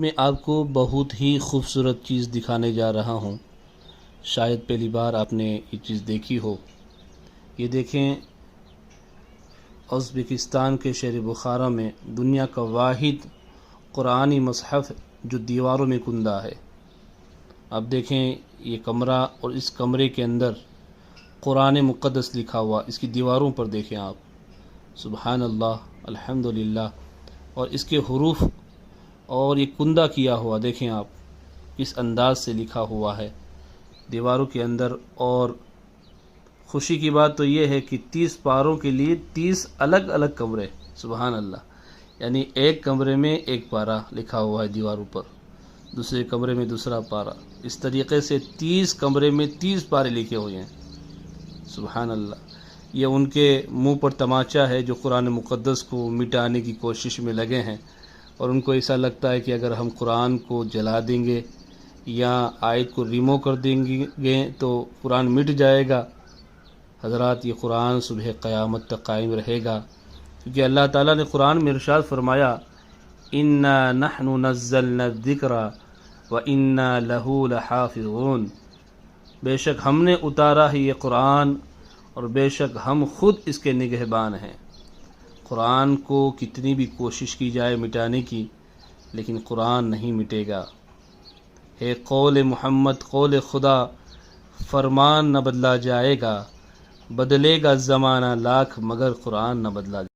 میں آپ کو بہت ہی خوبصورت چیز دکھانے جا رہا ہوں. شاید پہلی بار آپ نے یہ چیز دیکھی ہو. یہ دیکھیں، ازبکستان کے شہر بخارا میں دنیا کا واحد قرآنی مصحف جو دیواروں میں کندہ ہے. اب دیکھیں یہ کمرہ، اور اس کمرے کے اندر قرآن مقدس لکھا ہوا. اس کی دیواروں پر دیکھیں آپ، سبحان اللہ، الحمدللہ. اور اس کے حروف اور یہ کندہ کیا ہوا دیکھیں آپ کس انداز سے لکھا ہوا ہے دیواروں کے اندر. اور خوشی کی بات تو یہ ہے کہ 30 پاروں کے لیے 30 الگ الگ کمرے، سبحان اللہ. یعنی ایک کمرے میں ایک پارہ لکھا ہوا ہے دیواروں پر، دوسرے کمرے میں دوسرا پارہ. اس طریقے سے 30 کمرے میں 30 پارے لکھے ہوئے ہیں، سبحان اللہ. یہ ان کے منہ پر تماچا ہے جو قرآن مقدس کو مٹانے کی کوشش میں لگے ہیں. اور ان کو ایسا لگتا ہے کہ اگر ہم قرآن کو جلا دیں گے یا آیت کو ریموو کر دیں گے تو قرآن مٹ جائے گا. حضرات، یہ قرآن صبح قیامت تک قائم رہے گا، کیونکہ اللہ تعالیٰ نے قرآن میں ارشاد فرمایا، اِنَّا نَحْنُ نَزَّلْنَا الذِّكْرَ وَإِنَّا لَهُ لَحَافِظُونَ. بے شک ہم نے اتارا ہے یہ قرآن، اور بے شک ہم خود اس کے نگہبان ہیں. قرآن کو کتنی بھی کوشش کی جائے مٹانے کی، لیکن قرآن نہیں مٹے گا. ہے قول محمد قول خدا، فرمان نہ بدلا جائے گا. بدلے گا زمانہ لاکھ مگر قرآن نہ بدلا جائے گا.